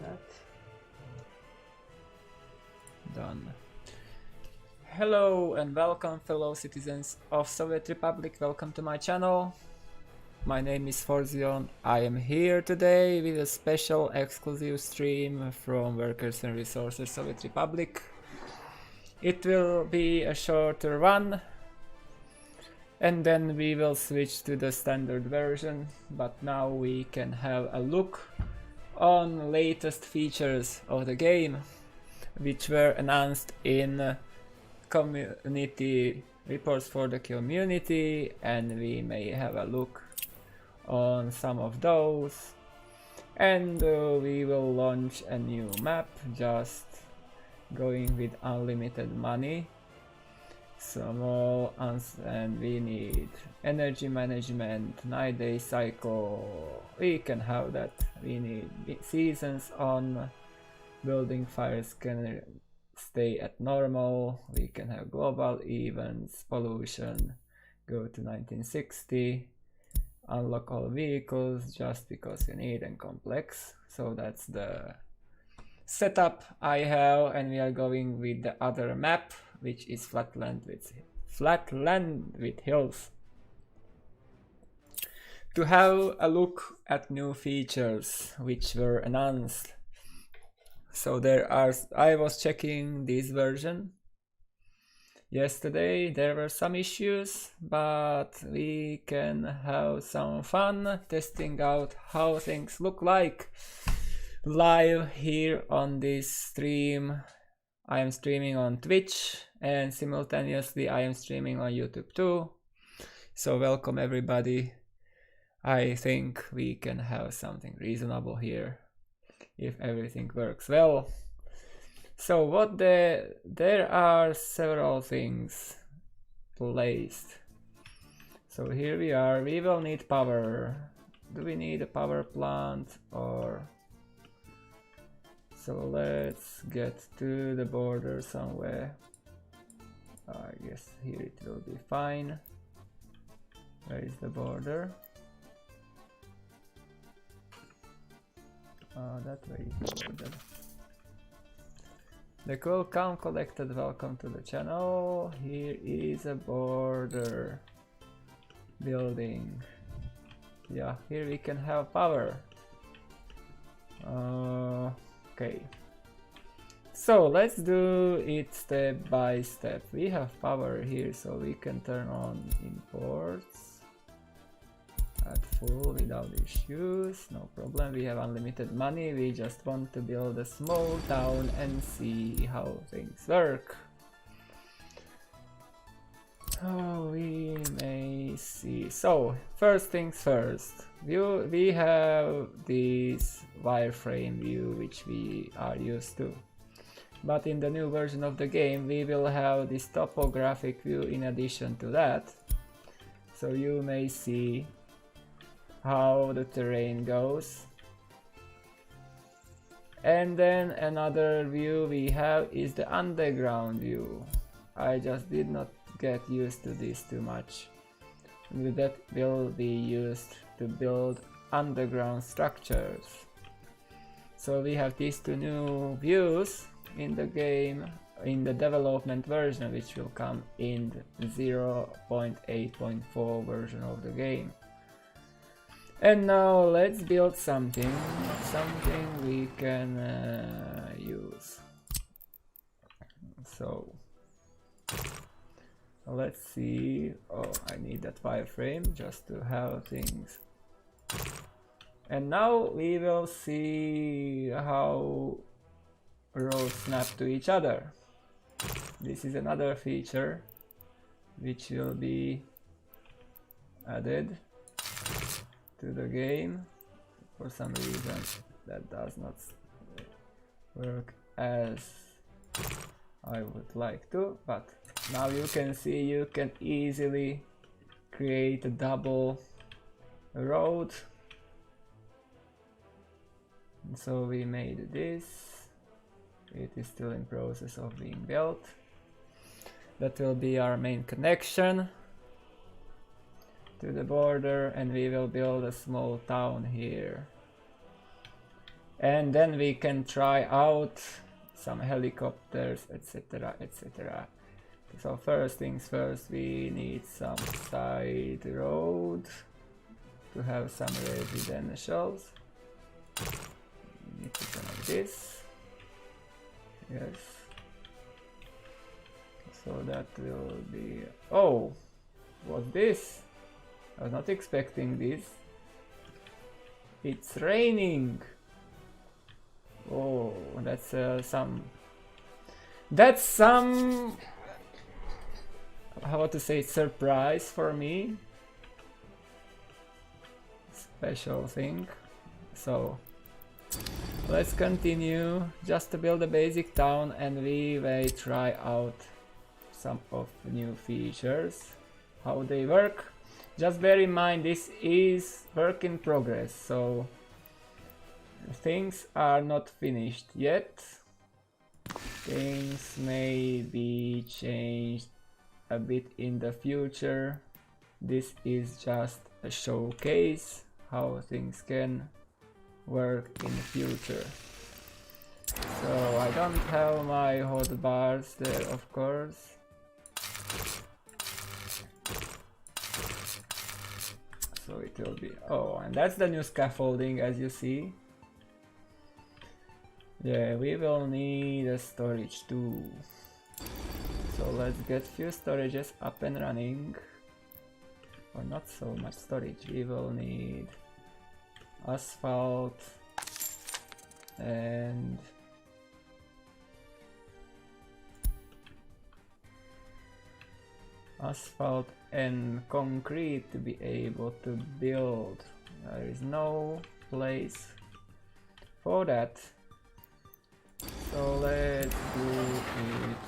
that. Done. Hello and welcome, fellow citizens of Soviet Republic. Welcome to my channel. My name is Forzion. I am here today with a special exclusive stream from Workers and Resources Soviet Republic. It will be a shorter one, and then we will switch to the standard version, but now we can have a look on latest features of the game, which were announced in community reports for the community, and we may have a look on some of those, and we will launch a new map, just going with unlimited money. And we need energy management, 9-day cycle, we can have that. We need seasons on, building fires can stay at normal, we can have global events, pollution go to 1960, unlock all vehicles just because you need, and complex. So that's the setup I have, and we are going with the other map, which is flatland with hills, to have a look at new features which were announced. So I was checking this version yesterday. There were some issues, but we can have some fun testing out how things look like live here on this stream. I am streaming on Twitch, and simultaneously I am streaming on YouTube too. So welcome everybody. I think we can have something reasonable here if everything works well. So there are several things placed. So here we are. We will need power. Do we need a power plant or? So let's get to the border somewhere. I guess here it will be fine. Where is the border? That way is the border. The cool count collected, welcome to the channel. Here is a border building. Yeah, here we can have power. Okay, so let's do it step by step. We have power here, so we can turn on imports at full without issues, no problem. We have unlimited money. We just want to build a small town and see how things work. Oh, we may see. So first things first, we have this wireframe view which we are used to, but in the new version of the game we will have this topographic view in addition to that, so you may see how the terrain goes. And then another view we have is the underground view. I just did not get used to this too much. That will be used to build underground structures. So we have these two new views in the game, in the development version, which will come in the 0.8.4 version of the game. And now let's build something we can use. So let's see. Oh, I need that wireframe just to have things. And now we will see how roads snap to each other. This is another feature which will be added to the game. For some reason that does not work as I would like to, but now you can see you can easily create a double road. And so we made this. It is still in process of being built. That will be our main connection to the border, and we will build a small town here. and then we can try out some helicopters, etc, etc. So first things first, we need some side road to have some residentials. We need to connect this. Yes. So that will be... Oh! What's this? I was not expecting this. It's raining! Oh, that's some... That's some... How to say, surprise for me. Special thing. So let's continue just to build a basic town, and we may try out some of new features, how they work. Just bear in mind this is work in progress, so things are not finished yet. Things may be changed a bit in the future. This is just a showcase how things can work in the future. So I don't have my hotbars there, of course. So it will be... Oh, and that's the new scaffolding, as you see. Yeah, we will need a storage too. So let's get few storages up and running. Or not so much storage. We will need asphalt and concrete to be able to build. There is no place for that. So let's do it.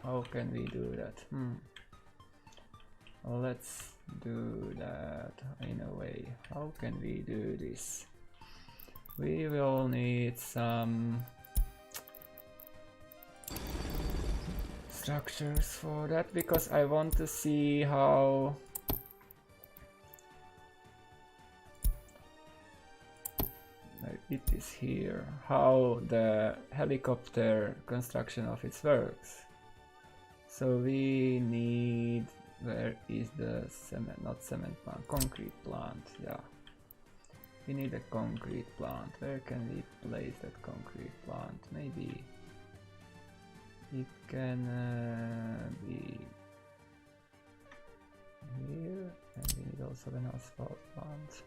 How can we do that? Well, let's do that in a way. How can we do this? We will need some structures for that, because I want to see how it is here, how the helicopter construction office works. So we need... Where is the cement, not cement plant, concrete plant, yeah. We need a concrete plant. Where can we place that concrete plant? Maybe it can be here, and we need also an asphalt plant.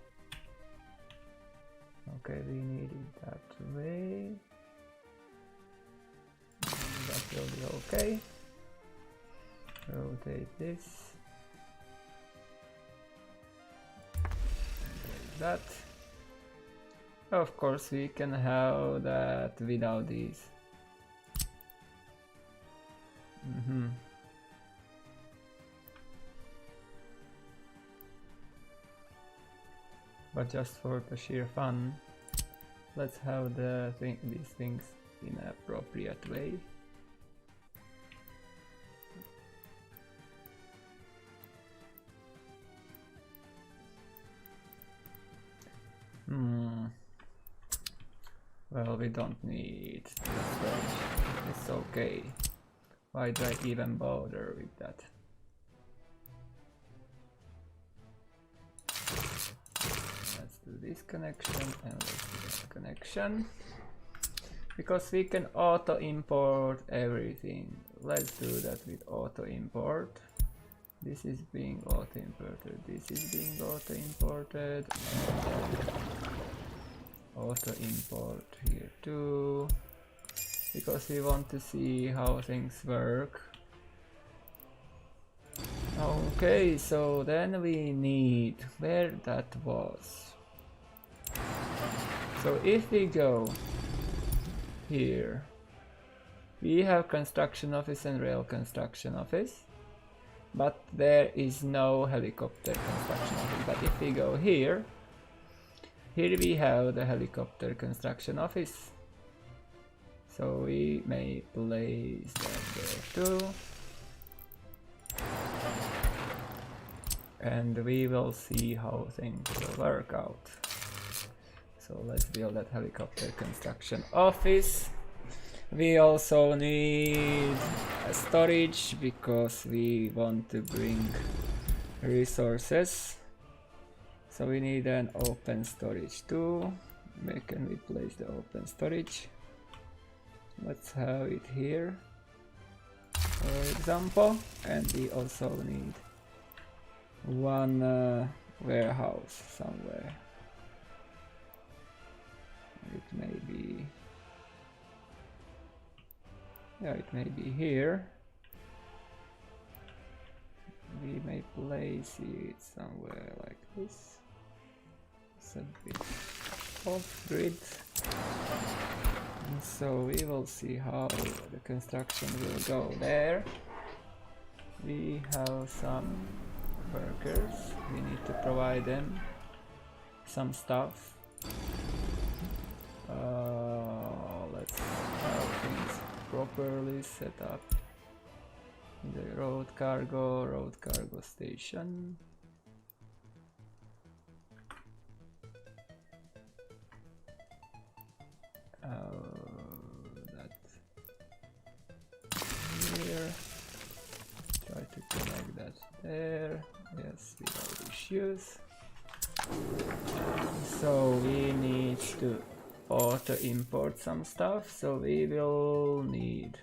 Okay, we need it that way. That will be okay. Rotate this. Like that. Of course, we can have that without these. But just for the sheer fun, let's have these things in an appropriate way. Well, we don't need that. It's okay. Why do I even bother with that? Let's do this connection and let's do that connection. Because we can auto import everything. Let's do that with auto import. This is being auto imported. This is being auto imported. Auto import here too, because we want to see how things work. Okay, so then we need where that was. So if we go here, we have construction office and rail construction office, but there is no helicopter construction office. But if we go here, here we have the helicopter construction office. So we may place that there too. And we will see how things will work out. So let's build that helicopter construction office. We also need a storage because we want to bring resources. So we need an open storage too. Where can we place the open storage? Let's have it here, for example. And we also need one warehouse somewhere. It may be, yeah, it may be here. We may place it somewhere like this. It's a bit off grid. And so we will see how the construction will go there. We have some workers. We need to provide them some stuff. Let's have things properly set up. The road cargo station. That here. Try to connect that there. Yes, without issues. So we need to auto import some stuff, so we will need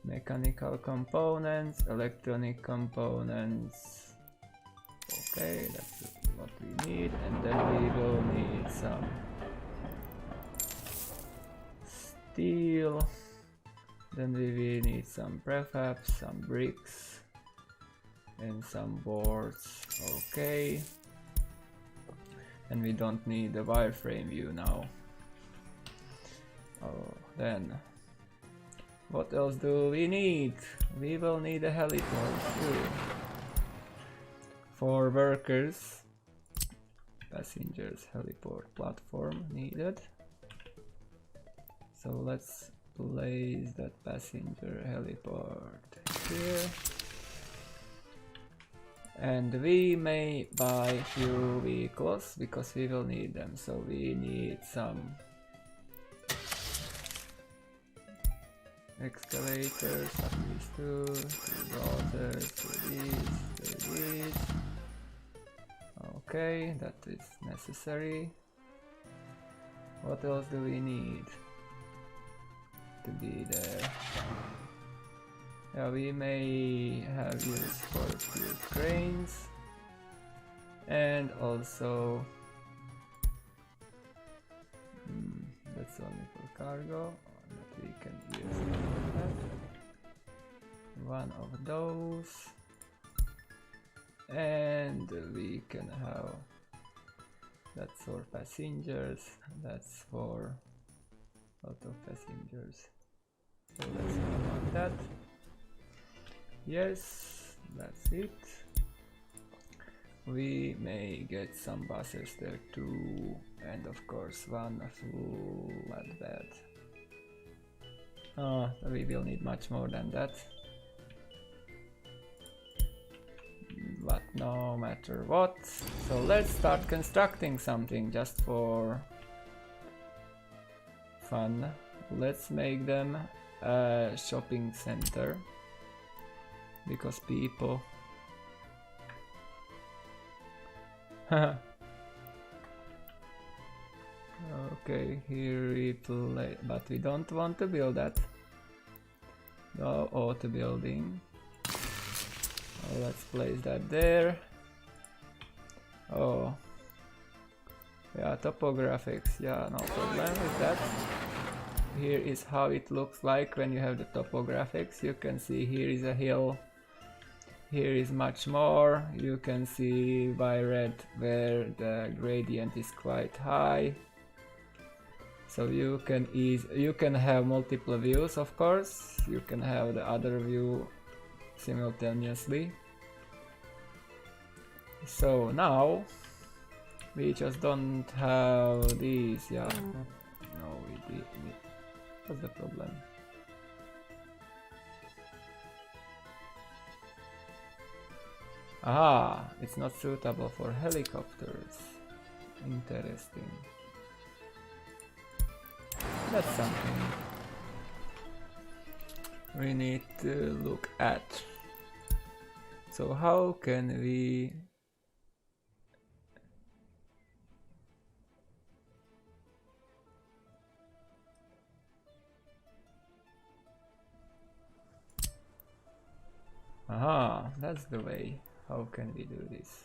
mechanical components, electronic components. Okay, that's what we need, and then we will need some steel, then we will need some prefabs, some bricks, and some boards. Okay. And we don't need the wireframe view now. Oh, then what else do we need? We will need a heliport too. For workers, passengers heliport platform needed. So let's place that passenger heliport here. And we may buy few vehicles because we will need them. So we need some excavators, at least two dozers, these. Okay, that is necessary. What else do we need to be there? Yeah, we may have use for few cranes, and also that's only for cargo, that we can use that. One of those, and we can have that's for passengers, that's for lot of passengers. So let's have that. Yes, that's it. We may get some buses there too, and of course one full flatbed. We will need much more than that. But no matter what, so let's start constructing something just for fun. Let's make them a shopping center. Because people okay, here we play, but we don't want to build that. No auto building. Oh, let's place that there. Oh yeah, topographics, yeah, no problem with that. Here is how it looks like when you have the topographics. You can see here is a hill. Here is much more. You can see by red where the gradient is quite high. So you can have multiple views, of course. You can have the other view simultaneously. So now we just don't have these. Yeah. No, we what's the problem? Aha, it's not suitable for helicopters. Interesting. That's something we need to look at. So how can we aha, that's the way. How can we do this?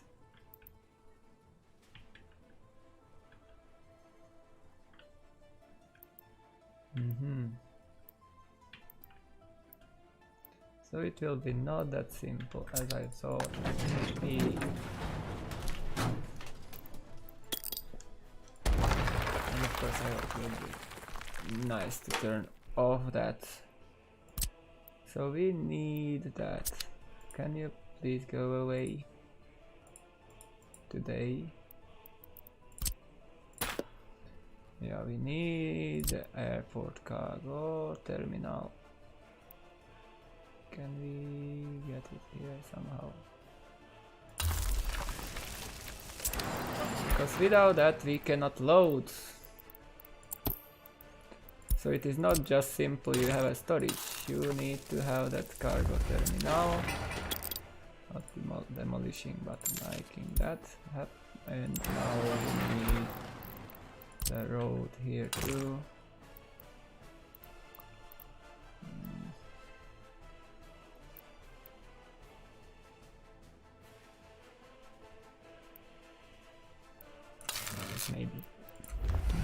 So it will be not that simple as I thought it would be. And of course I hope it will be nice to turn off that. So we need that. Can you please go away today? Yeah, we need the airport cargo terminal. Can we get it here somehow? Because without that we cannot load. So it is not just simple you have a storage, you need to have that cargo terminal. Not demolishing but making that happen. And now we need the road here too. Maybe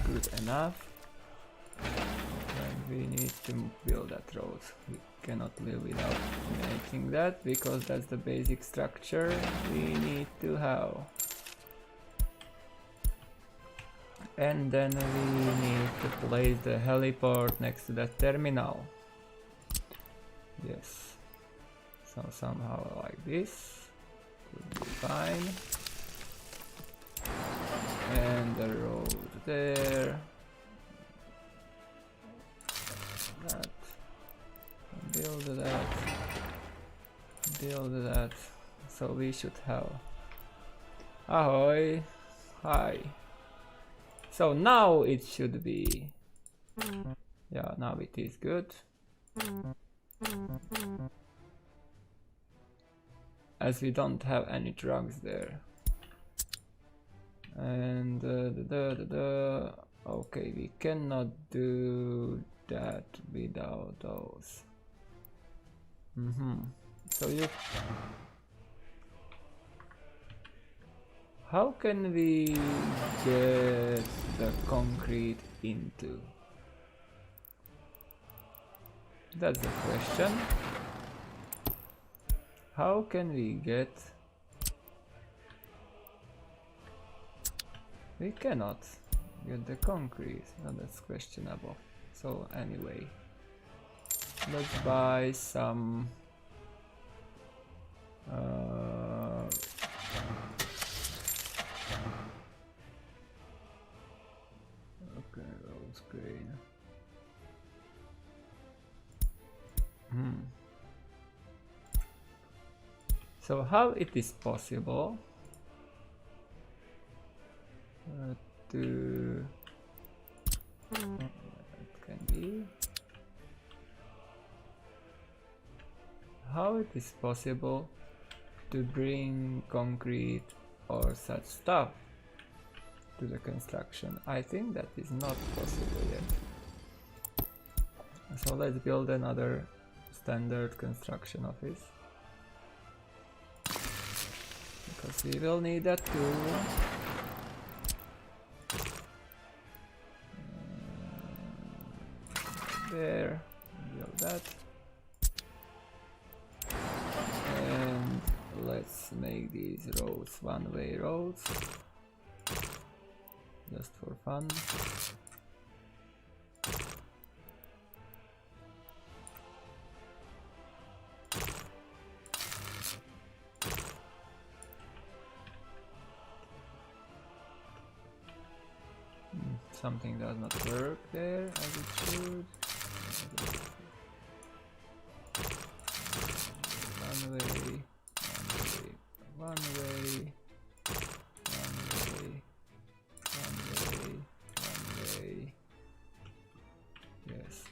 good enough. And we need to build that road. We cannot live without making that because that's the basic structure we need to have. And then we need to place the heliport next to that terminal. Yes. So somehow like this would be fine. And the road there. That. Build that. Build that. So we should have. Ahoy! Hi. So now it should be. Yeah, now it is good. As we don't have any drugs there. And okay, we cannot do that without those. So you, how can we get the concrete into? That's the question. How can we get? We cannot get the concrete. No, that's questionable. So anyway, let's buy some okay, rose grain. So how it is possible to it can be how it is possible to bring concrete or such stuff to the construction? I think that is not possible yet. So let's build another standard construction office, because we will need that too. There, build that. And let's make these roads one-way roads, just for fun. Something does not work there as it should. One way, one way, one way,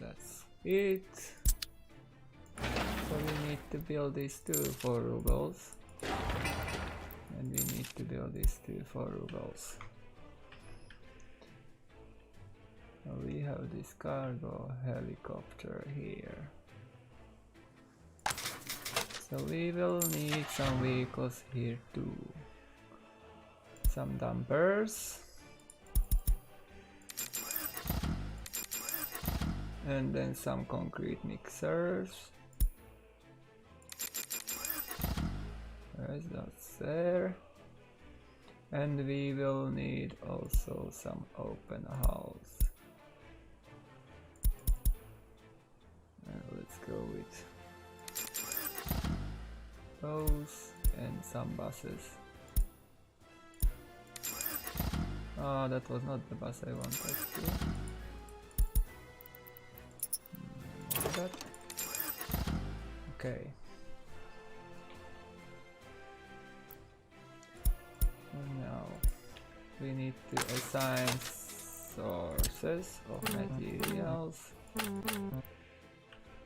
that's it. So we need to build these two for rubles. And we need to build these two for rubles. So we have this cargo helicopter here. So we will need some vehicles here too. Some dumpers. And then some concrete mixers. That's there. And we will need also some open hulls. And let's go with those and some buses. Oh, that was not the bus I wanted to. That. Okay. Now we need to assign sources of materials.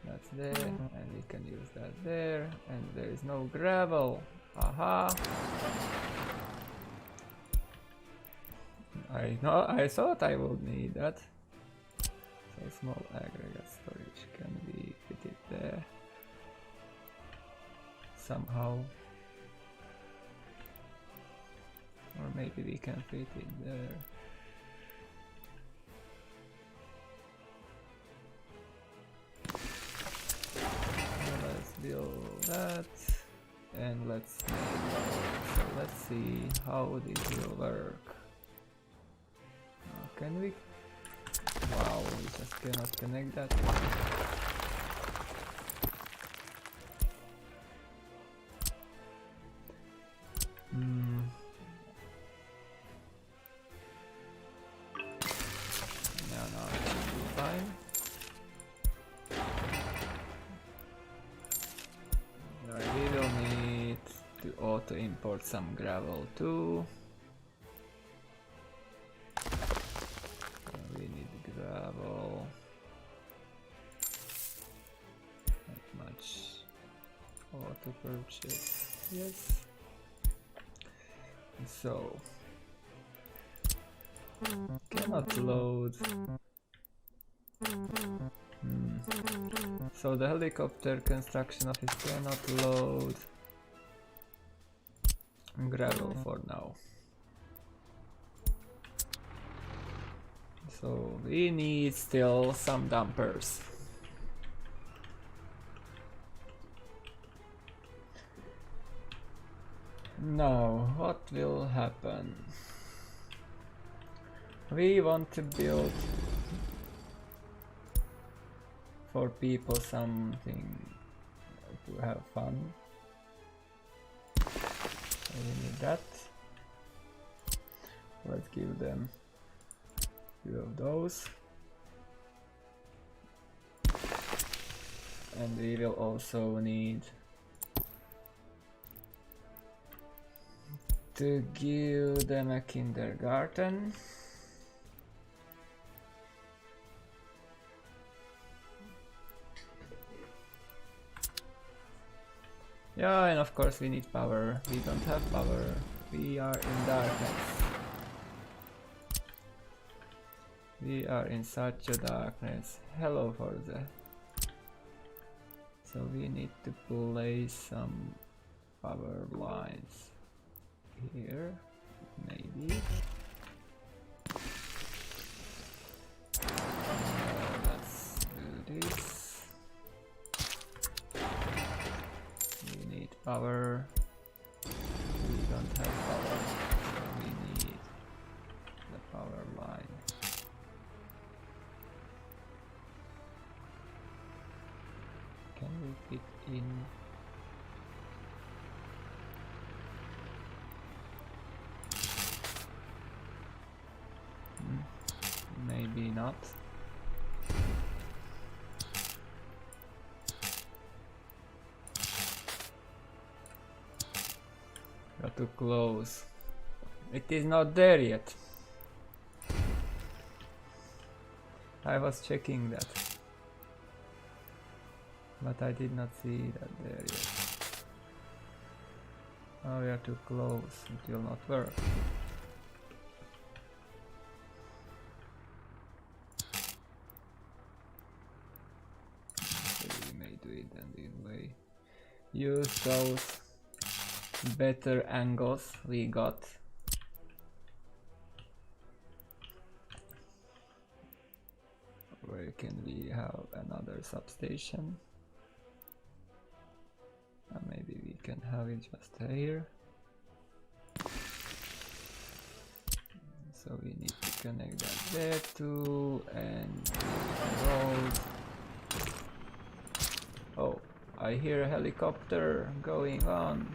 That's there, and we can use that there, and there is no gravel. Aha! I thought I would need that. So small aggregate storage can be fitted there somehow. Or maybe we can fit it there. So let's build that and let's see how this will work. Can we? Wow, we just cannot connect that. No, it should be fine. Alright, we will need to auto import some gravel too. We need gravel. Not much. Auto purchase. Yes. So cannot load. So the helicopter construction office cannot load gravel for now. So we need still some dumpers. Now, what will happen? We want to build for people something to have fun. So we need that. Let's give them two of those. And we will also need to give them a kindergarten. Yeah, and of course we need power. We don't have power. We are in darkness. We are in such a darkness. Hello Forza. So we need to place some power lines here, maybe. Let's do this. We need power. We don't have power, so we need the power line. Can we fit in? Maybe not. Got too close. It is not there yet. I was checking that. But I did not see that there yet. Oh, we are too close, it will not work. So we may do it in this way. Use those better angles we got. Where can we have another substation? Maybe we can have it just here. So we need to connect that there too, and road. Oh, I hear a helicopter going on.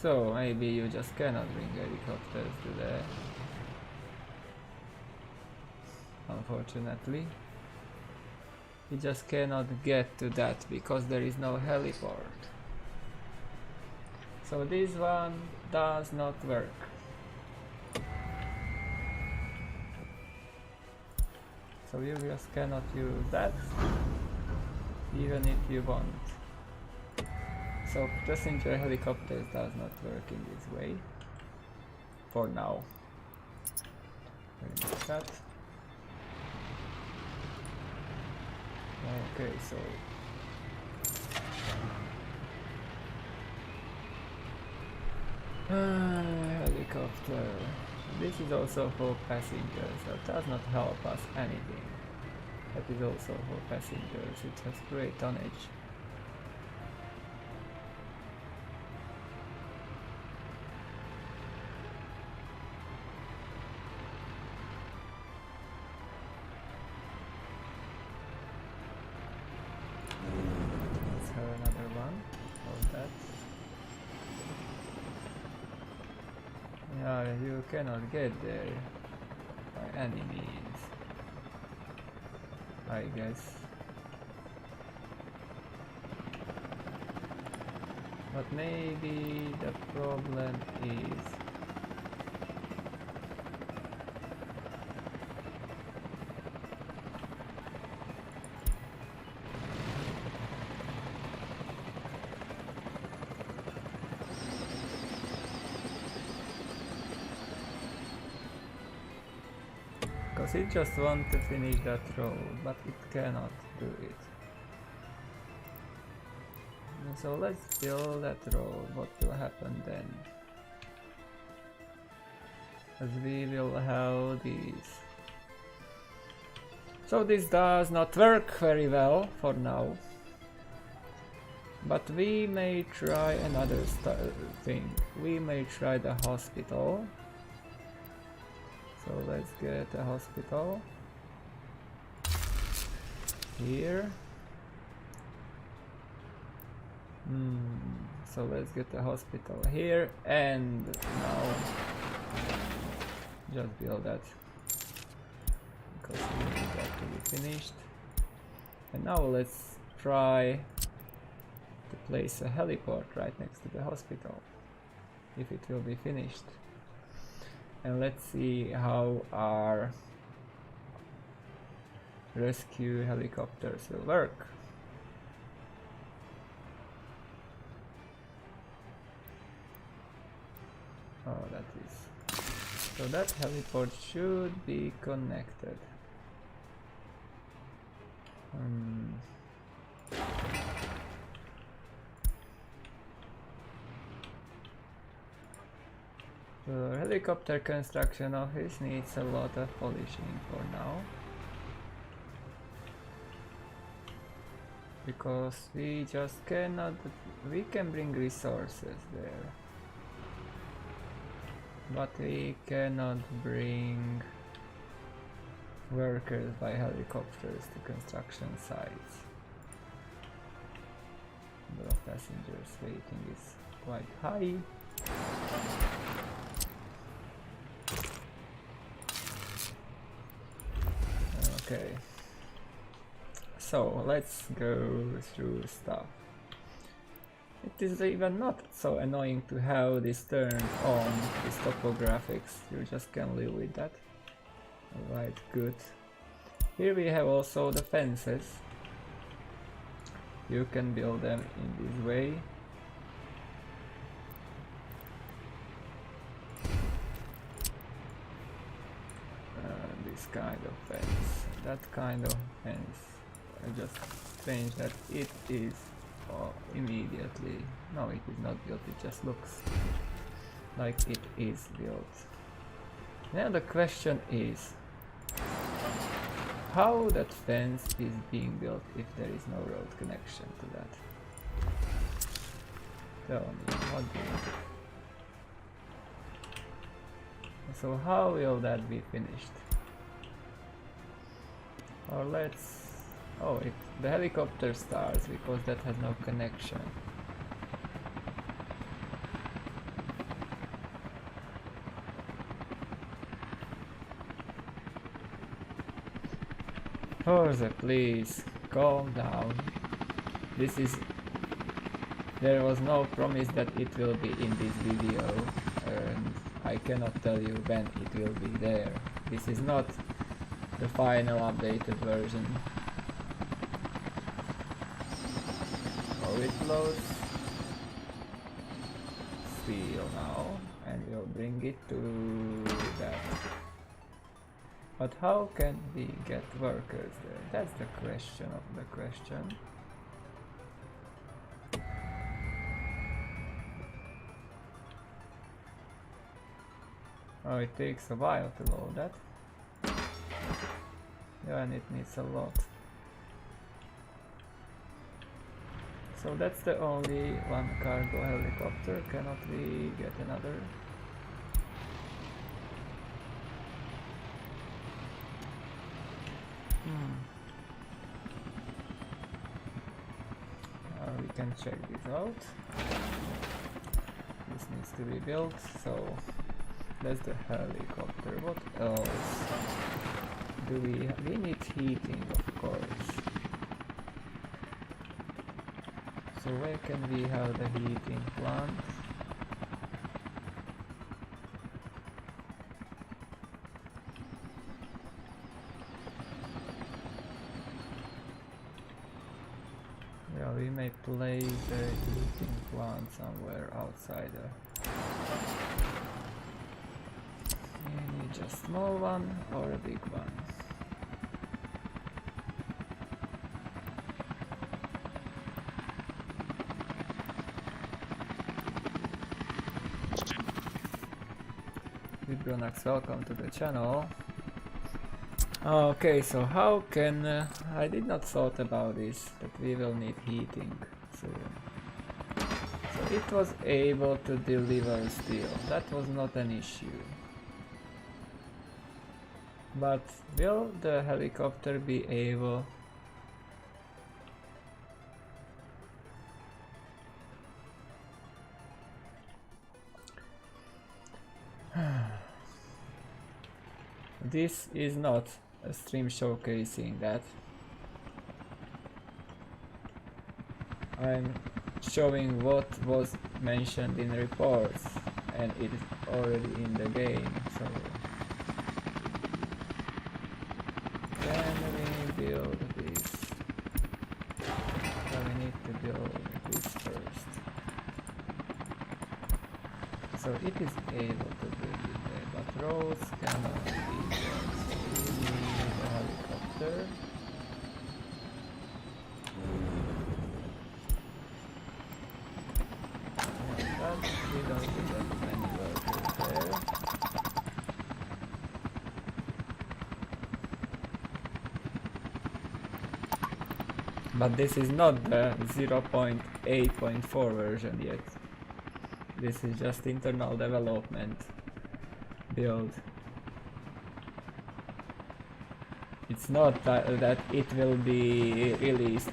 So maybe you just cannot bring helicopters to there. Unfortunately. You just cannot get to that because there is no heliport. So this one does not work. So you just cannot use that, even if you want. So passenger helicopters does not work in this way. For now. Remove that. Okay, so helicopter. This is also for passengers, so it does not help us anything. That is also for passengers, it has great tonnage. Let's have another one of that. Yeah, you cannot get there by any means, I guess. But maybe the problem is because it just wants to finish that road, but it cannot do it. So let's build that road. What will happen then? As we will have these. So this does not work very well for now. But we may try another thing. We may try the hospital. So let's get a hospital here. So let's get a hospital here, and now just build that because we need that to be finished. And now let's try to place a heliport right next to the hospital if it will be finished. And let's see how our rescue helicopters will work. Oh, that is. So that heliport should be connected. The helicopter construction office needs a lot of polishing for now. because we just cannot. We can bring resources there, but we cannot bring workers by helicopters to construction sites. Number of passengers waiting is quite high. Okay, so let's go through stuff. It is even not so annoying to have this turned on, this topographics. You just can live with that. Alright, good. Here we have also the fences. You can build them in this way. This kind of fence, that kind of fence. I just strange that it is immediately. No, it is not built, it just looks like it is built. Now the question is how that fence is being built if there is no road connection to that. Tell me, what do you think? So how will that be finished? Or let's... oh, the helicopter starts because that has no connection. Forza, please, calm down. This is... there was no promise that it will be in this video, and I cannot tell you when it will be there. This is not the final updated version. So it loads steel now, and we'll bring it to that. But how can we get workers there? That's the question of the question. Oh, it takes a while to load that. Yeah, and it needs a lot. So that's the only one cargo helicopter. Cannot we get another? We can check this out. This needs to be built, so that's the helicopter. What else do we have? We need heating, of course. So where can we have the heating plant? Yeah, we may place the heating plant somewhere outside there. We need just a small one or a big one. Vibronax, welcome to the channel. Okay, so how can... I did not thought about this, that we will need heating soon. So it was able to deliver steel, that was not an issue. But will the helicopter be able... This is not a stream showcasing that. I'm showing what was mentioned in reports, and it is already in the game, so... Can we build this? So we need to build this first. So it is able to build it there, but roads cannot be built. So we need a helicopter. We don't need that many workers there. But this is not the 0.8.4 version yet. This is just internal development build. It's not that it will be released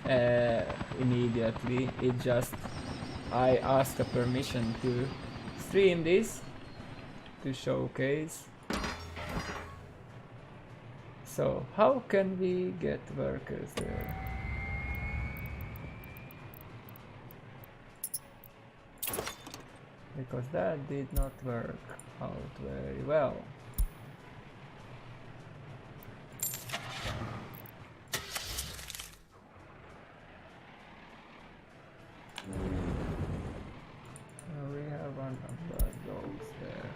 immediately. It just I asked a permission to stream this to showcase. So how can we get workers there? Because that did not work out very well. We have one of those there.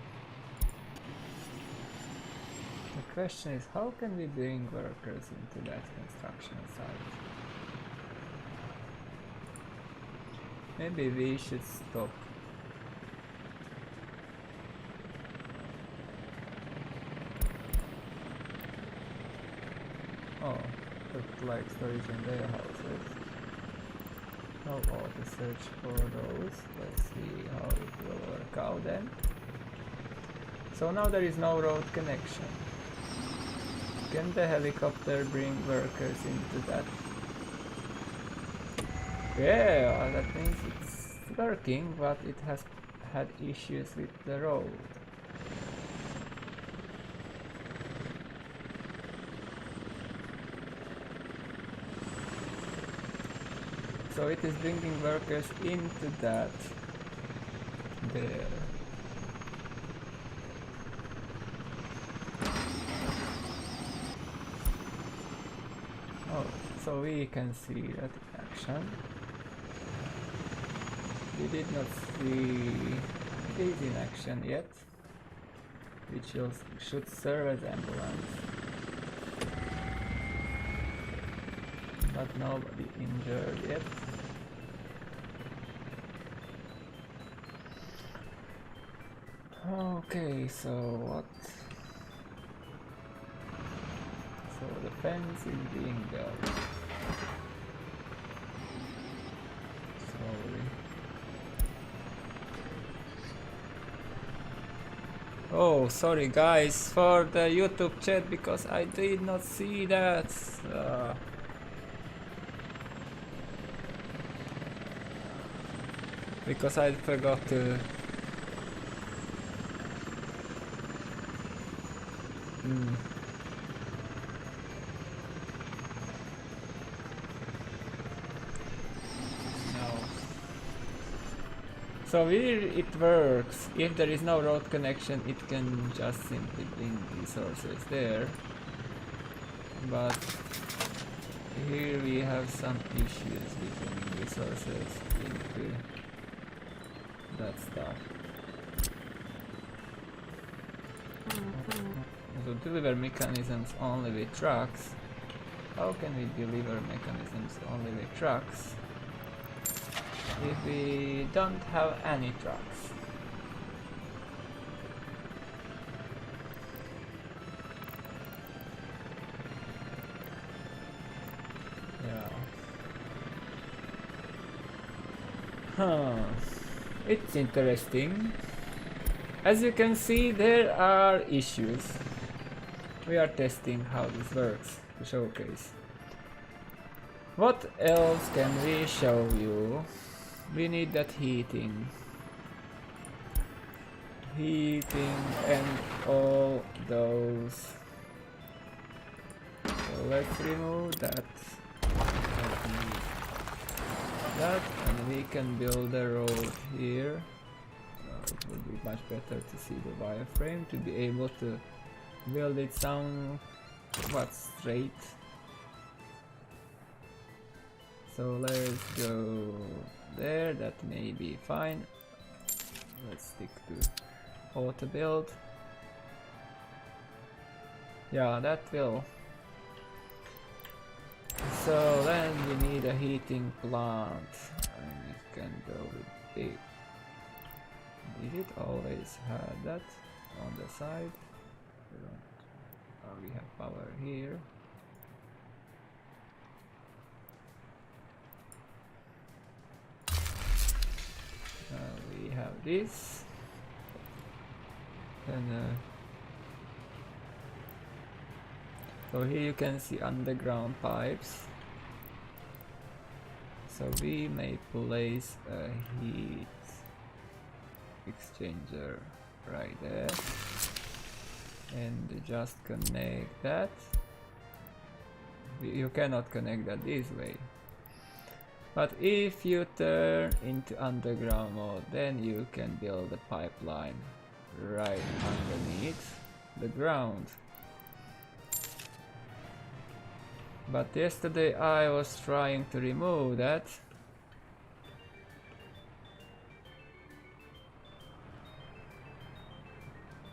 The question is, how can we bring workers into that construction site? Maybe we should stop. Oh, look like storage and warehouses. Now auto search for those. Let's see how it will work out then. So now there is no road connection. Can the helicopter bring workers into that? Yeah, that means it's working, but it has had issues with the road. So it is bringing workers into that there. Oh, so we can see that in action. We did not see this in action yet, which should serve as ambulance. But nobody injured yet. Okay, so what? So the fence is being built. Slowly. Oh, sorry guys for the YouTube chat because I did not see that. Because I forgot to no. So here it works. If there is no road connection, it can just simply bring resources there. But here we have some issues with bringing resources into that stuff. So deliver mechanisms only with trucks. How can we deliver mechanisms only with trucks if we don't have any trucks? Yeah. It's interesting. As you can see, there are issues. We are testing how this works to showcase. What else can we show you? We need that heating. Heating and all those. So let's remove that. That, and we can build a road here. It would be much better to see the wireframe to be able to build it somewhat straight. So let's go there, that may be fine. Let's stick to auto build. Yeah, that will. So then we need a heating plant, and it can go with big. Did it always have that on the side? We have power here. have this, and so here you can see underground pipes. So we may place a heat exchanger right there and just connect that. You cannot connect that this way, but if you turn into underground mode, then you can build a pipeline right underneath the ground. But yesterday I was trying to remove that.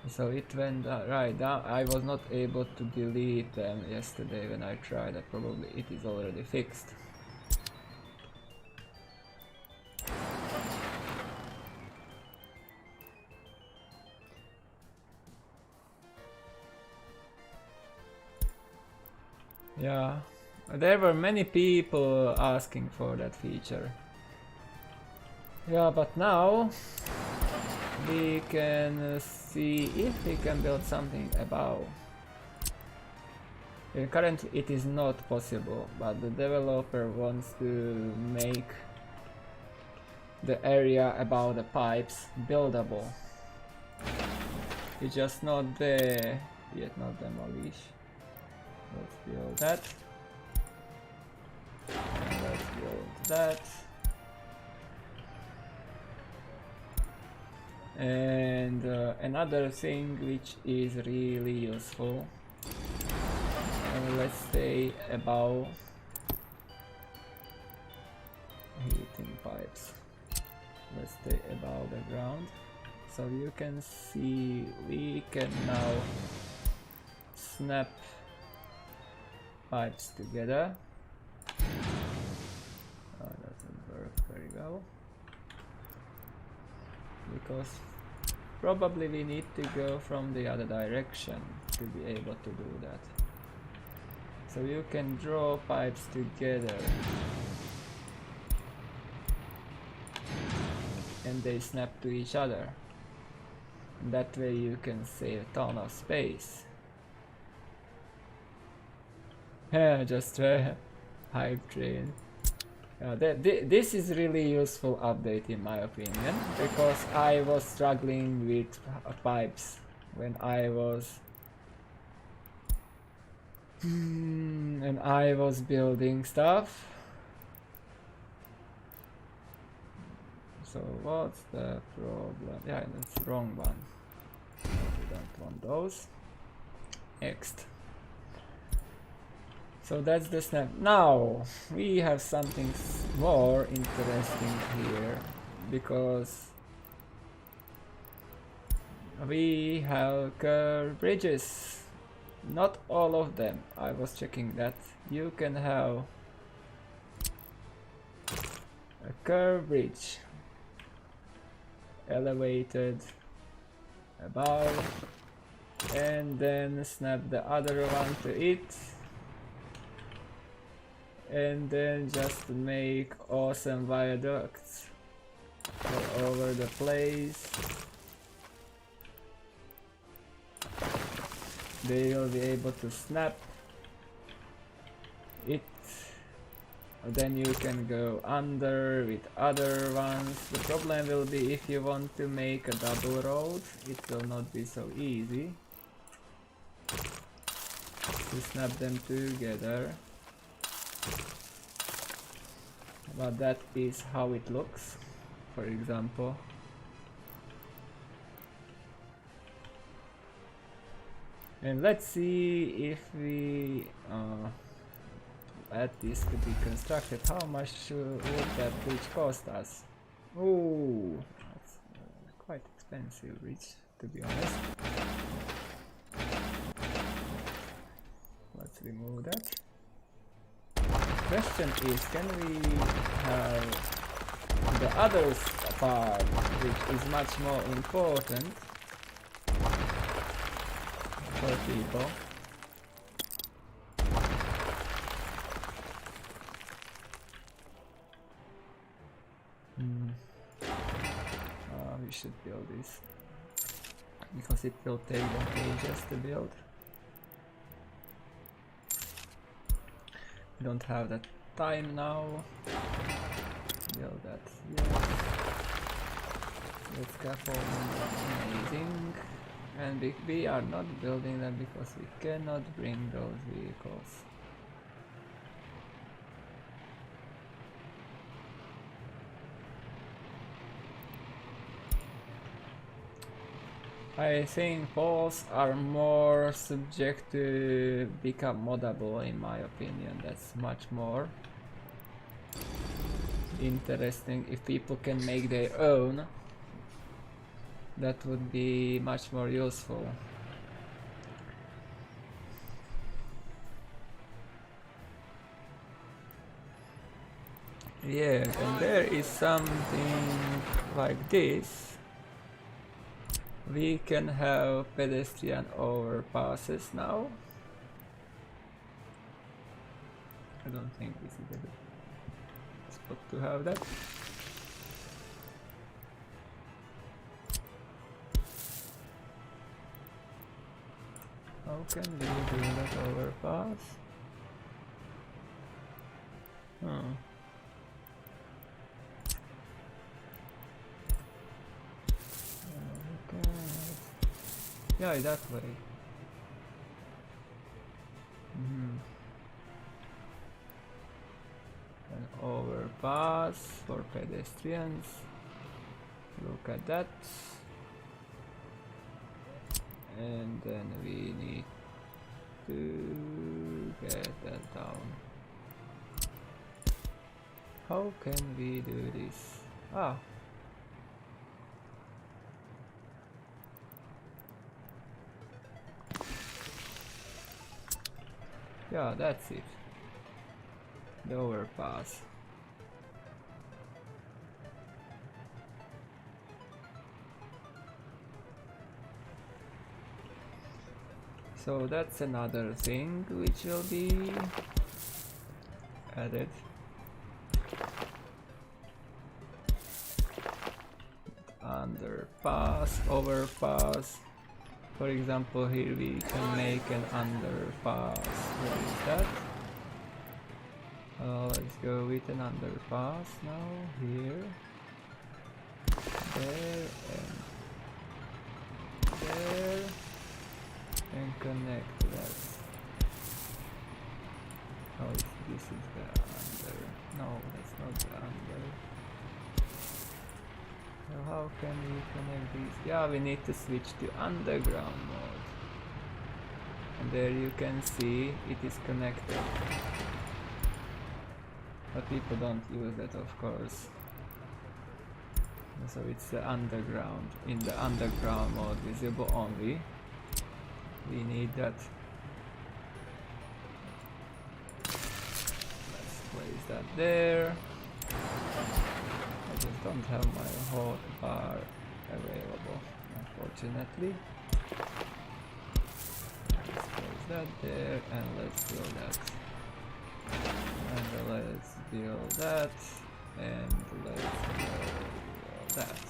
So it went right down. I was not able to delete them yesterday when I tried it. Probably it is already fixed. Yeah, there were many people asking for that feature. Yeah, but now we can see if we can build something above. Currently it is not possible, but the developer wants to make the area above the pipes buildable. It's just not there yet, not demolished. Let's build that. And let's build that. And another thing which is really useful, let's say above heating pipes. Let's stay above the ground. So you can see we can now snap pipes together. Oh, doesn't work very well because probably we need to go from the other direction to be able to do that. So you can draw pipes together and they snap to each other. And that way you can save a ton of space. Yeah, just hype train. This is really useful update in my opinion, because I was struggling with pipes when I was building stuff. So what's the problem? Yeah, that's the wrong one. We don't want those. Next. So that's the snap. Now we have something more interesting here, because we have curved bridges. Not all of them. I was checking that. You can have a curved bridge elevated above and then snap the other one to it. And then just make awesome viaducts all over the place. They will be able to snap it. Then you can go under with other ones. The problem will be if you want to make a double road, it will not be so easy to snap them together. But that is how it looks, for example. And let's see if we let this to be constructed. How much would that bridge cost us? Oh, that's quite expensive bridge, to be honest. Let's remove that. Question is, can we have the other part, which is much more important for people? We we should build this, because it will take them ages to build. We don't have that time now. Build that, yes. The scaffolding is amazing. And we are not building them because we cannot bring those vehicles. I think poles are more subject to become moddable, in my opinion. That's much more interesting. If people can make their own, that would be much more useful. Yeah, and there is something like this. We can have pedestrian overpasses now. I don't think this is a good spot to have that. How can we do that overpass? Okay. Yeah, that way. An overpass for pedestrians. Look at that. And then we need to get that down. How can we do this? Ah. Yeah, that's it. The overpass. So that's another thing which will be added. Underpass, overpass. For example, here we can make an underpass. What is that? Let's go with an underpass now. Here, there, and there, and connect that. Oh, this is the under. No, that's not the under. So how can we connect these? Yeah, we need to switch to underground mode. And there you can see it is connected. But people don't use that, of course. So it's the underground. In the underground mode, visible only. We need that. Let's place that there. I just don't have my hot bar available, unfortunately. Let's place that there, and let's build that. And let's build that, and let's build that.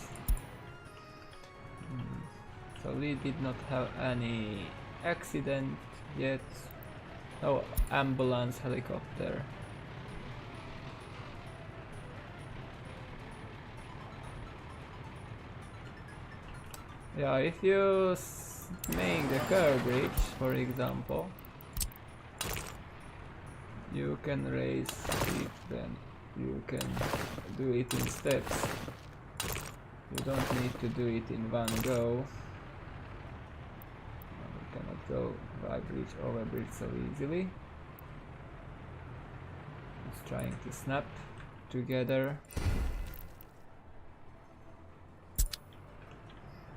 So we did not have any accident yet. No ambulance helicopter. Yeah, if you make the curb bridge, for example, you can raise it, then you can do it in steps. You don't need to do it in one go. You cannot go by bridge over bridge so easily. It's trying to snap together.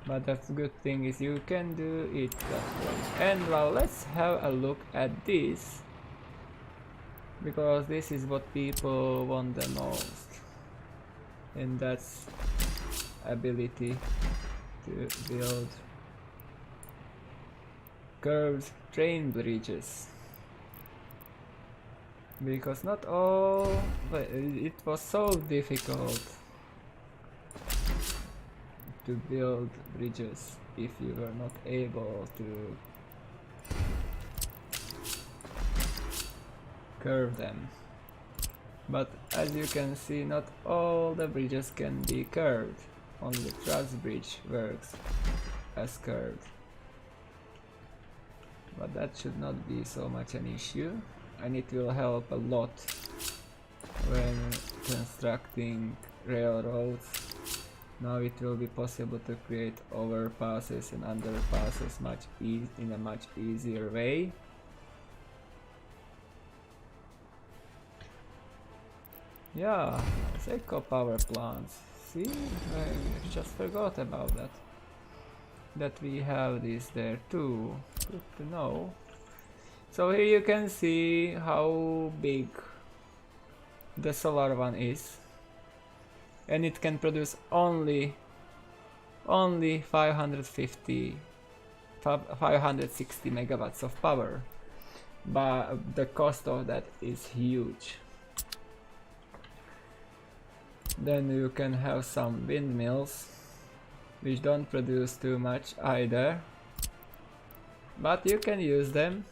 But that's the good thing is you can do it that way. And well, let's have a look at this, because this is what people want the most, and that's ability to build curved train bridges. Because not all, but it was so difficult to build bridges if you were not able to curve them. But as you can see, not all the bridges can be curved. Only the truss bridge works as curved. But that should not be so much an issue, and it will help a lot when constructing railroads. Now it will be possible to create overpasses and underpasses in a much easier way. Yeah, eco power plants. See, I just forgot about that. That we have this there too. Good to know. So here you can see how big the solar one is, and it can produce only 560 megawatts of power, but the cost of that is huge. Then you can have some windmills which don't produce too much either, but you can use them.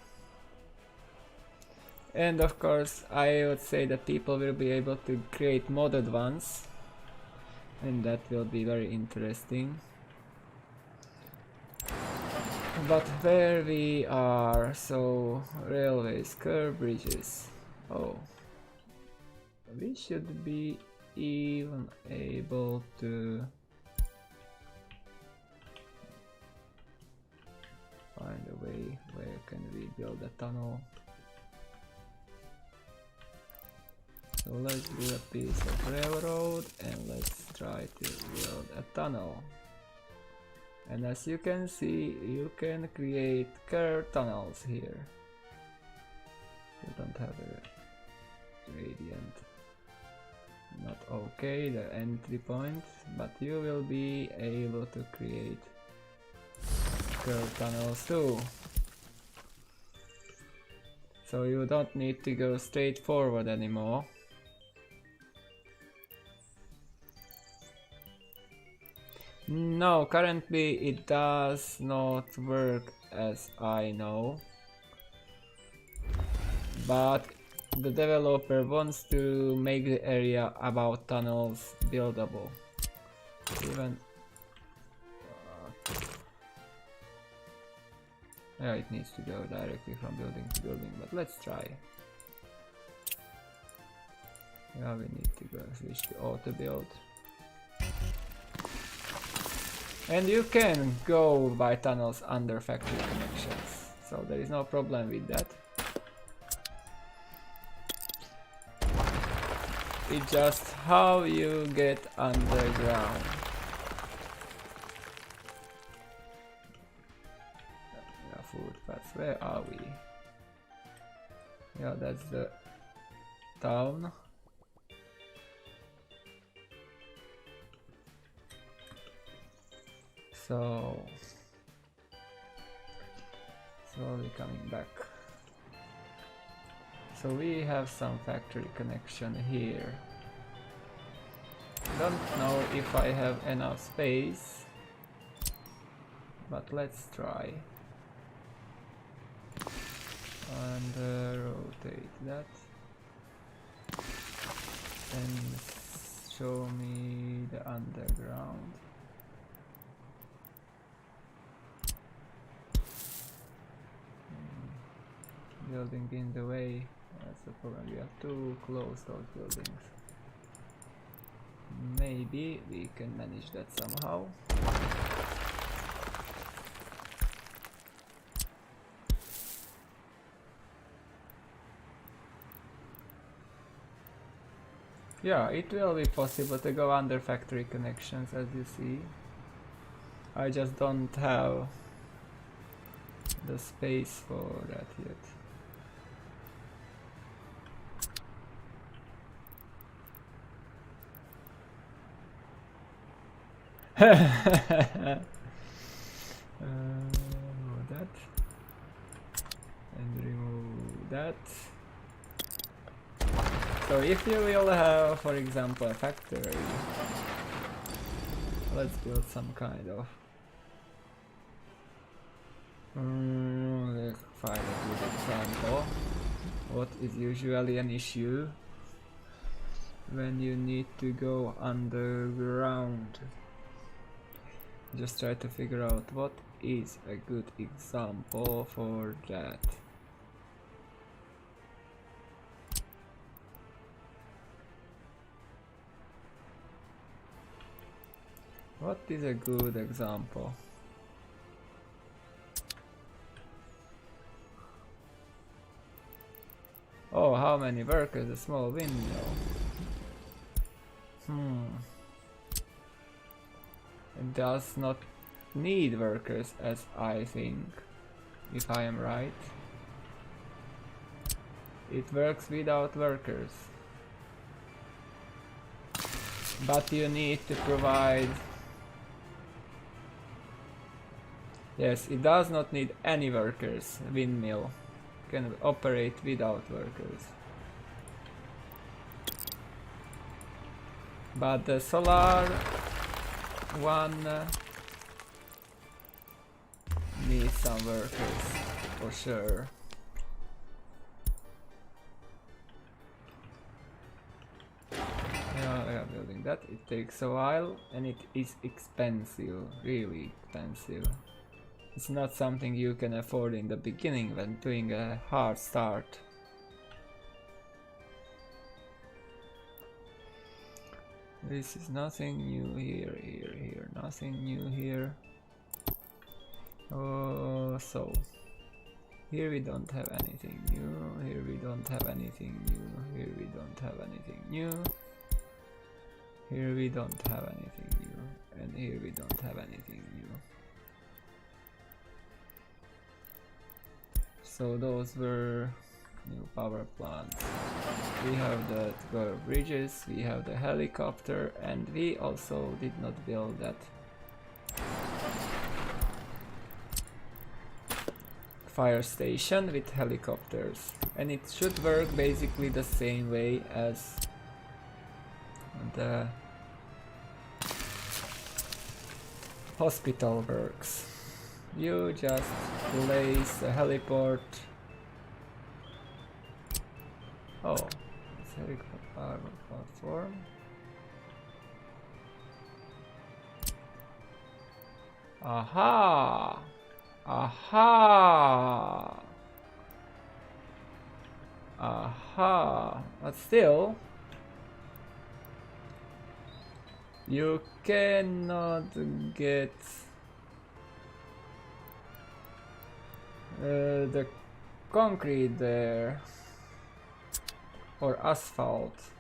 And of course I would say that people will be able to create modded ones, and that will be very interesting. But where we are, so railways, curved bridges. Oh, we should be even able to find a way where can we build a tunnel. So let's do a piece of railroad and let's try to build a tunnel. And as you can see, you can create curved tunnels here. You don't have a gradient. Not okay, the entry point, but you will be able to create curved tunnels too. So you don't need to go straight forward anymore. No, currently it does not work as I know, but the developer wants to make the area about tunnels buildable. Even yeah, it needs to go directly from building to building, but let's try. Yeah, we need to go switch to auto build. And you can go by tunnels under factory connections, so there is no problem with that. It's just how you get underground. Yeah, food paths, where are we? Yeah, that's the town. So slowly coming back. So we have some factory connection here. Don't know if I have enough space, but let's try. And rotate that and show me the underground. Building in the way, that's the problem, we are too close those buildings. Maybe we can manage that somehow. Yeah, it will be possible to go under factory connections, as you see. I just don't have the space for that yet. That and remove that. So if you will have, for example, a factory Let's build some kind of let's find a good example. What is usually an issue when you need to go underground? Just try to figure out what is a good example for that. What is a good example? Oh, how many workers? A small windmill. It does not need workers, as I think, if I am right. It works without workers. But you need to provide... Yes, it does not need any workers. Windmill can operate without workers. But the solar one needs some workers for sure. Yeah, we are building that. It takes a while and it is expensive, really expensive. It's not something you can afford in the beginning when doing a hard start. This is nothing new here, here, nothing new here. Oh, so here we don't have anything new, here we don't have anything new, here we don't have anything new, here we don't have anything new, and here we don't have anything new. So those were new power plants. We have the bridges, we have the helicopter, and we also did not build that fire station with helicopters. And it should work basically the same way as the hospital works. You just place a heliport. Oh, it's a heliport platform. Aha! Aha! Aha! But still, you cannot get the concrete there, or asphalt.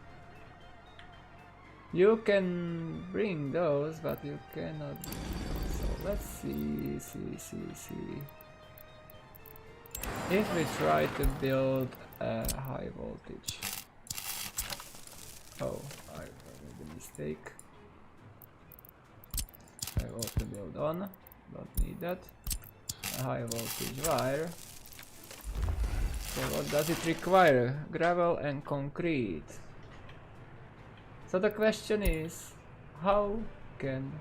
You can bring those, but you cannot. So let's see. If we try to build a high voltage. Oh, I made a mistake. I want to build on. Don't need that. A high voltage wire. So what does it require? Gravel and concrete. So the question is, how can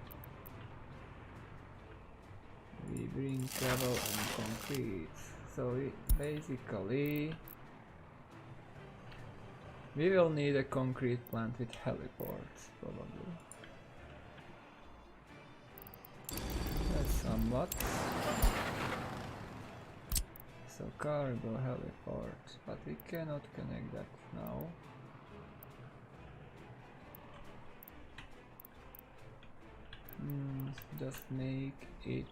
we bring gravel and concrete? So basically we will need a concrete plant with heliports probably. That's somewhat. So cargo heliport, but we cannot connect that now. Just make it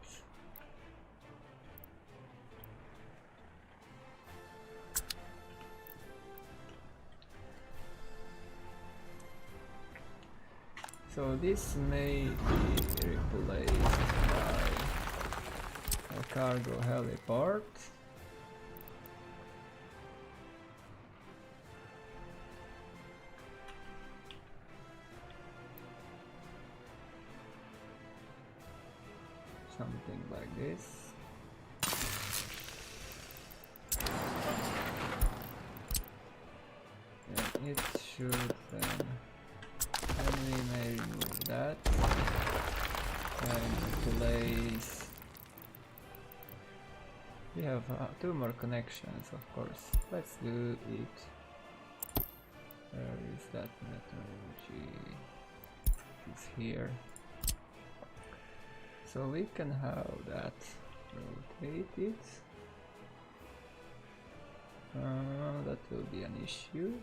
so this may be replaced by a cargo heliport. Something like this. And it should then we may remove that. We have 2 more connections, of course. Let's do it. Where is that methodology? It is here. So we can have that rotated. That will be an issue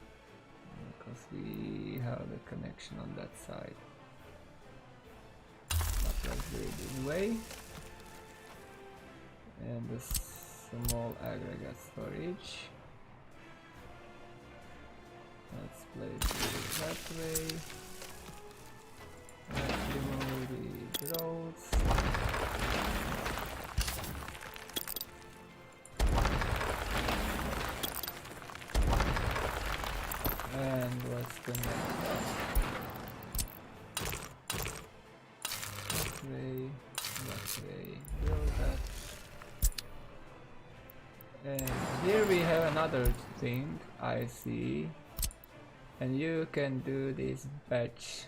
because we have the connection on that side. But let's do it this way. And the small aggregate storage. Let's place it that way. Let's remove these roads. And let's connect that way, build that. And here we have another thing I see, and you can do this batch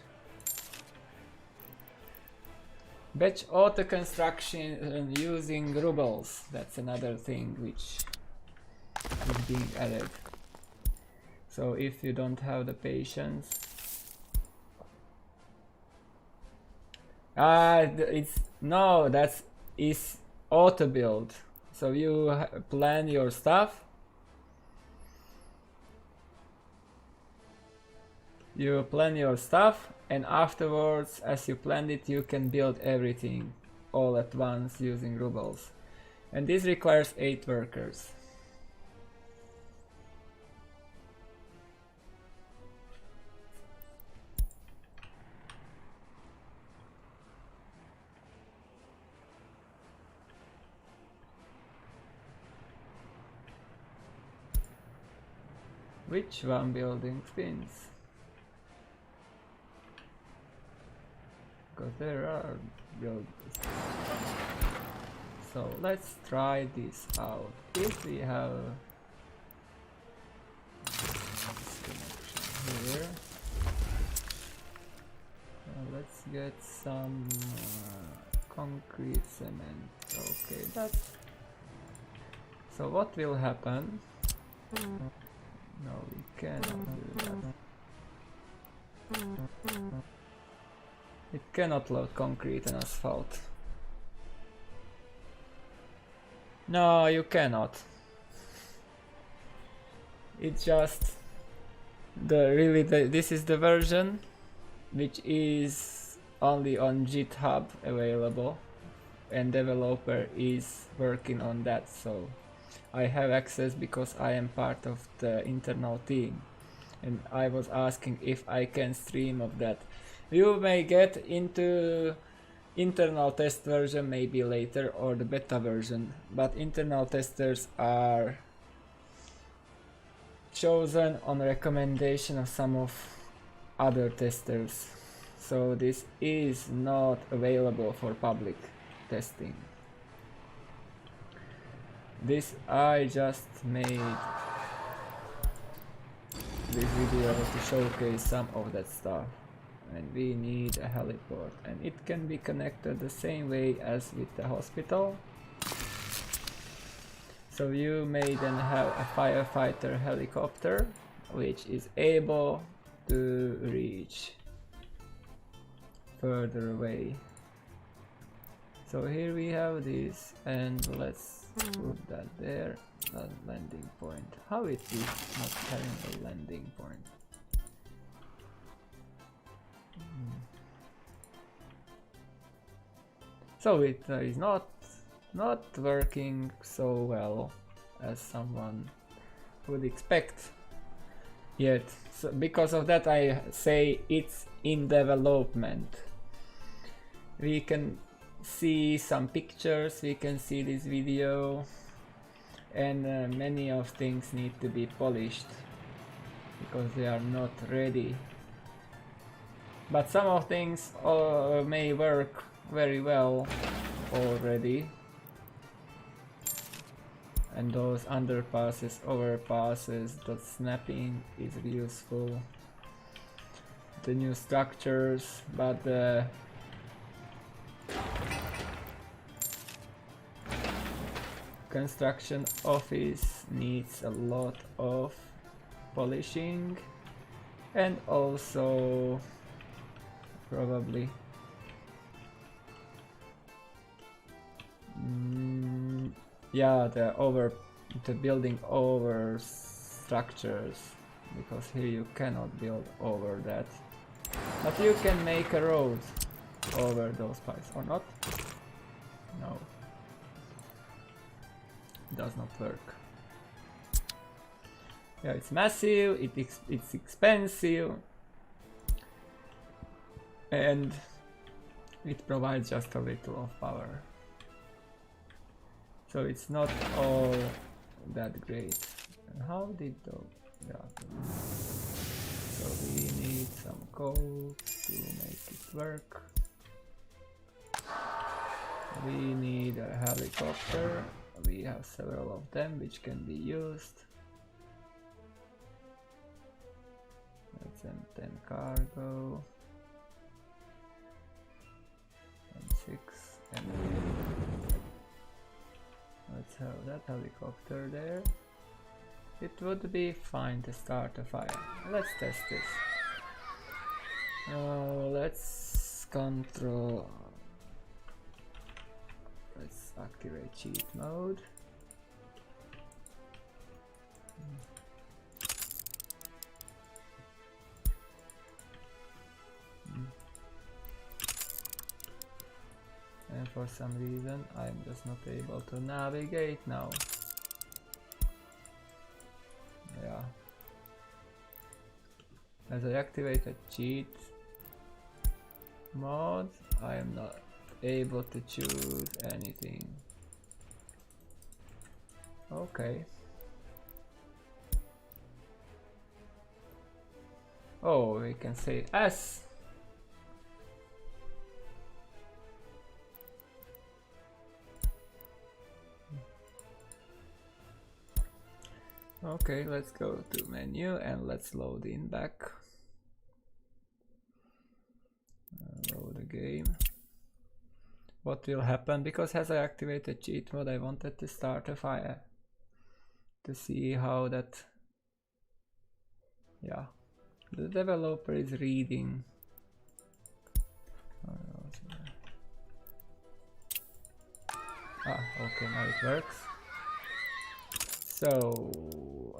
auto construction using rubles. That's another thing which is being added. So if you don't have the patience, that is auto build. So you plan your stuff, and afterwards, as you planned it, you can build everything all at once using rubles. And this requires 8 workers. Which one building spins? Because there are buildings. So let's try this out. If we have this connection here, let's get some concrete cement. Okay, that's. So what will happen? No, we cannot do that. It cannot load concrete and asphalt. No, you cannot. It's just this is the version which is only on GitHub available, and developer is working on that, so I have access because I am part of the internal team, and I was asking if I can stream of that. You may get into internal test version maybe later, or the beta version, but internal testers are chosen on recommendation of some of other testers, so this is not available for public testing. This I just made this video to showcase some of that stuff, and we need a heliport, and it can be connected the same way as with the hospital. So you may then have a firefighter helicopter which is able to reach further away. So here we have this, and let's put that there, a landing point. How it is not having a landing point? So it is not working so well as someone would expect yet. So because of that I say it's in development. We can see some pictures, we can see this video, and many of things need to be polished because they are not ready. But some of things may work very well already, and those underpasses, overpasses, the snapping is useful, the new structures, but construction office needs a lot of polishing, and also probably yeah, the building over structures, because here you cannot build over that, but you can make a road over those pipes, or not? No, does not work. Yeah, it's massive, it's expensive, and it provides just a little of power. So it's not all that great. And how did those... Yeah. So we need some coal to make it work. We need a helicopter. We have several of them which can be used. Let's send 10 cargo. And 6 and let's have that helicopter there. It would be fine to start a fire. Let's test this. Let's control. Let's activate cheat mode. And for some reason I'm just not able to navigate now. Yeah. As I activated cheat mode, I am not able to choose anything. Okay. Oh, we can say S. Okay, let's go to menu and let's load in back. Load the game. What will happen? Because as I activated cheat mode, I wanted to start a fire to see how that. Yeah, the developer is reading. Okay, now it works. So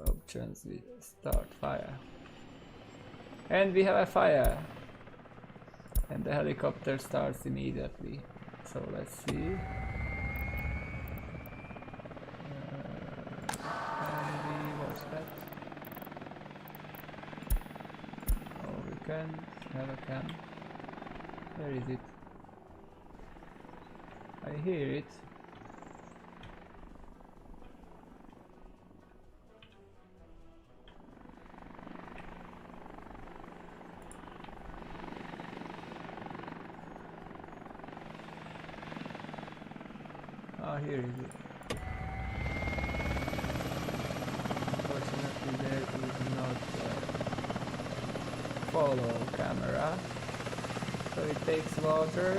options, we start fire, and we have a fire, and the helicopter starts immediately. So let's see. Can we watch that? Oh, we can have a cam. Where is it? I hear it. Here is it. Unfortunately there is not a follow camera, so it takes water.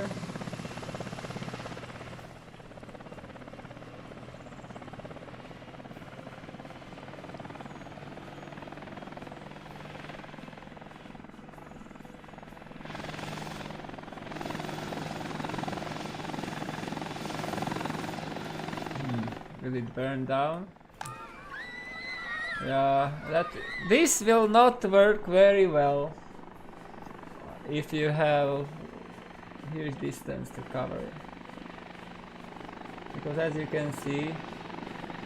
Will it burn down? Yeah, this will not work very well if you have huge distance to cover, because as you can see,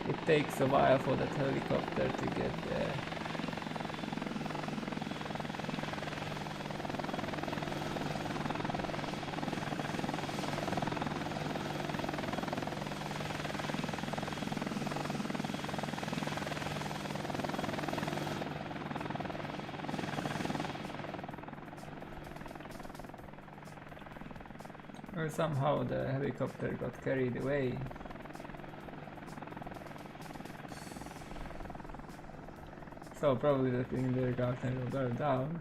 it takes a while for that helicopter to get there. Or somehow the helicopter got carried away. So probably the kindergarten will burn down.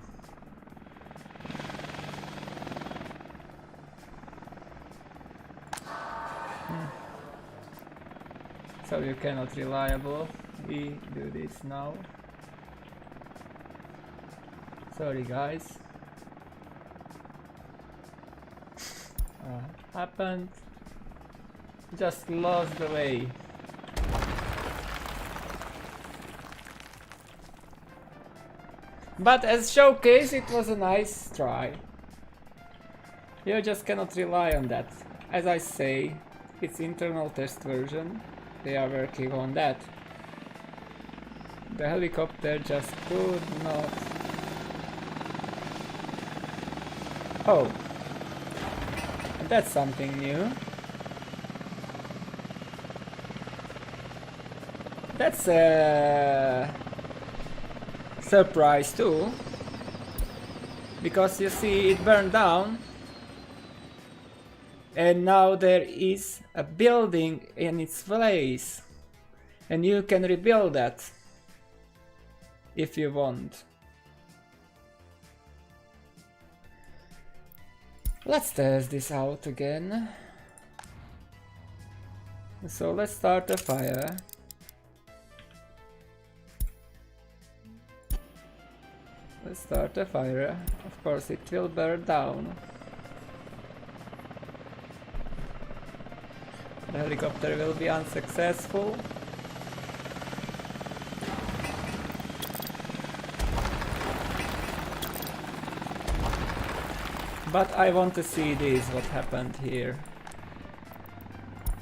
So you cannot reliable. We do this now. Sorry guys. Happened. Just lost the way. But as showcase, it was a nice try. You just cannot rely on that. As I say, it's internal test version. They are working on that. The helicopter just could not. Oh, that's something new. That's a surprise too, because you see it burned down and now there is a building in its place and you can rebuild that if you want. Let's test this out again. So let's start a fire. Let's start a fire. Of course it will burn down. The helicopter will be unsuccessful. But I want to see this, what happened here.